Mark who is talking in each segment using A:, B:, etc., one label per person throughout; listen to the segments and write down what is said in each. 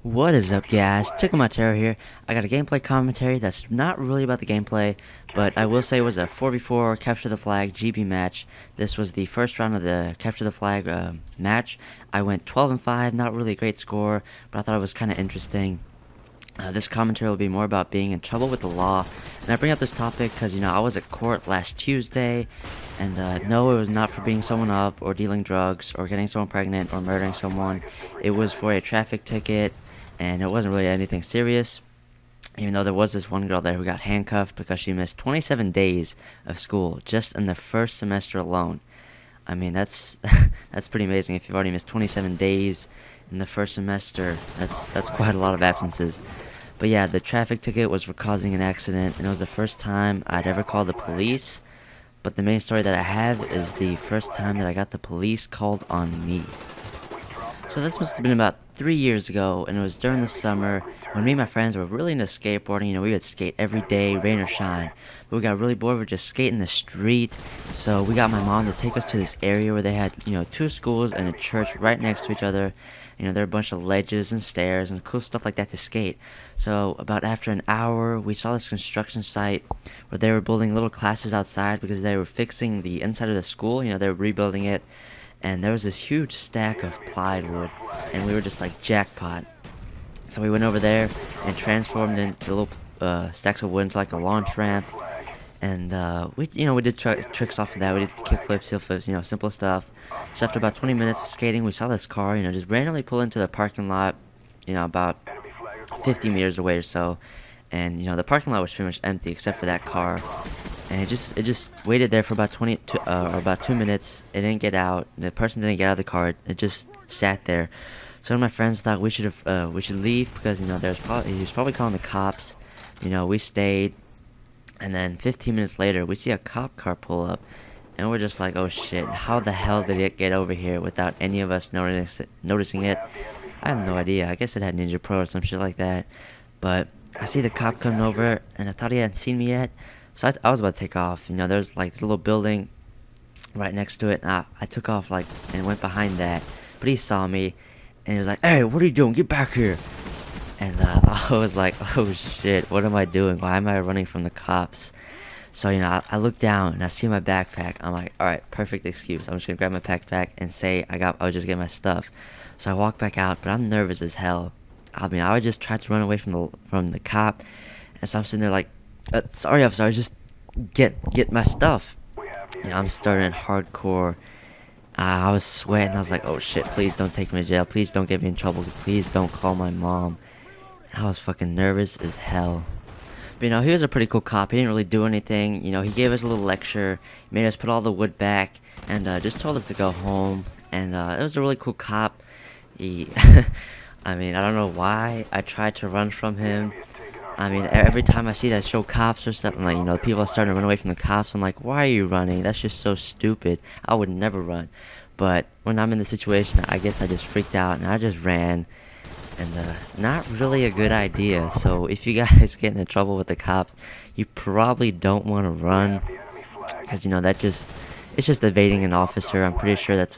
A: What is up, guys? Ticklematero here. I got a gameplay commentary that's not really about the gameplay, but I will say it was a 4v4 Capture the Flag GB match. This was the first round of the Capture the Flag match. I went 12-5, not really a great score, but I thought it was kind of interesting. This commentary will be more about being in trouble with the law, and I bring up this topic because, I was at court last Tuesday, and no, it was not for beating someone up, or dealing drugs, or getting someone pregnant, or murdering someone. It was for a traffic ticket, and it wasn't really anything serious, even though there was this one girl there who got handcuffed because she missed 27 days of school just in the first semester alone. I mean, that's that's pretty amazing. If you've already missed 27 days in the first semester, that's quite a lot of absences. But yeah, the traffic ticket was for causing an accident, and it was the first time I'd ever called the police. But the main story that I have is the first time that I got the police called on me. So this must have been about 3 years ago, and it was during the summer when me and my friends were really into skateboarding. We would skate every day, rain or shine. But we got really bored with just skating the street, so we got my mom to take us to this area where they had, two schools and a church right next to each other. There were a bunch of ledges and stairs and cool stuff like that to skate. So about after an hour, we saw this construction site where they were building little classes outside because they were fixing the inside of the school. They were rebuilding it. And there was this huge stack of plywood, and we were just like, jackpot. So we went over there and transformed into the little stacks of wood into like a launch ramp, and we did tricks off of that. We did kickflips, heel flips, simple stuff. So after about 20 minutes of skating, we saw this car, just randomly pull into the parking lot, about 50 meters away or so, and the parking lot was pretty much empty except for that car. And it just waited there for about 2 minutes. It didn't get out. The person didn't get out of the car. It just sat there. So one of my friends thought we should leave because he was probably calling the cops. We stayed, and then 15 minutes later we see a cop car pull up, and we're just like, oh shit! How the hell did it get over here without any of us noticing it? I have no idea. I guess it had Ninja Pro or some shit like that. But I see the cop coming over, and I thought he hadn't seen me yet. So I was about to take off. There's like this little building right next to it. And I took off and went behind that. But he saw me, and he was like, "Hey, what are you doing? Get back here!" And I was like, "Oh shit, what am I doing? Why am I running from the cops?" So I look down and I see my backpack. I'm like, "All right, perfect excuse. I'm just gonna grab my backpack and say I was just getting my stuff." So I walk back out, but I'm nervous as hell. I mean, I would just try to run away from the cop, and so I'm sitting there like, sorry, officer, just get my stuff. I'm starting hardcore. I was sweating. I was like, oh shit, please don't take me to jail. Please don't get me in trouble. Please don't call my mom. I was fucking nervous as hell. But he was a pretty cool cop. He didn't really do anything. He gave us a little lecture, made us put all the wood back, and just told us to go home. And it was a really cool cop. He, I mean, I don't know why I tried to run from him. I mean, every time I see that show Cops or stuff, I'm like, people are starting to run away from the cops. I'm like, why are you running? That's just so stupid. I would never run. But when I'm in the situation, I guess I just freaked out and I just ran. And not really a good idea. So if you guys get into trouble with the cops, you probably don't want to run. Because, it's just evading an officer. I'm pretty sure that's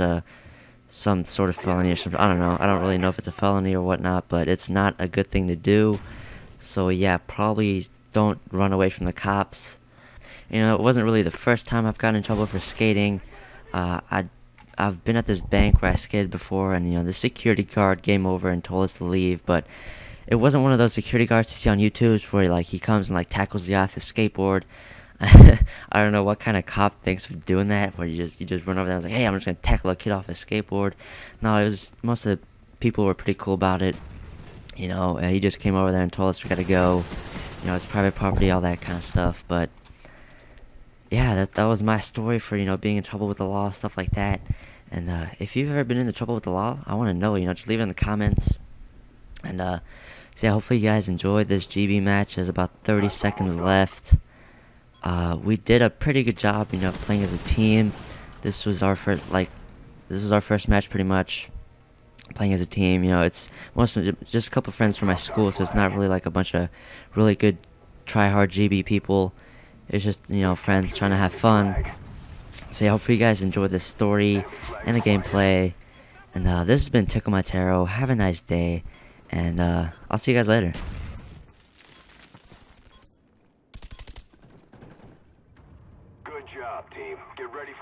A: some sort of felony or something. I don't know. I don't really know if it's a felony or whatnot, but it's not a good thing to do. So yeah, probably don't run away from the cops. It wasn't really the first time I've gotten in trouble for skating. I've been at this bank where I skated before, and the security guard came over and told us to leave. But it wasn't one of those security guards you see on YouTube where he comes and tackles the guy off the skateboard. I don't know what kind of cop thinks of doing that, where you just run over there and was like, hey, I'm just gonna tackle a kid off a skateboard. No, it was most of the people were pretty cool about it. He just came over there and told us we gotta go. It's private property, all that kind of stuff. But yeah, that was my story for being in trouble with the law, stuff like that. And if you've ever been in trouble with the law, I want to know. Just leave it in the comments. And so yeah, hopefully you guys enjoyed this GB match. There's about 30 seconds left. We did a pretty good job, playing as a team. This was our first match, pretty much. Playing as a team, it's mostly just a couple friends from my school, so it's not really like a bunch of really good try-hard GB people. It's just, friends trying to have fun. So yeah, hopefully you guys enjoyed this story and the gameplay. And this has been Ticklematero. Have a nice day, And I'll see you guys later.
B: Good job, team. Get ready for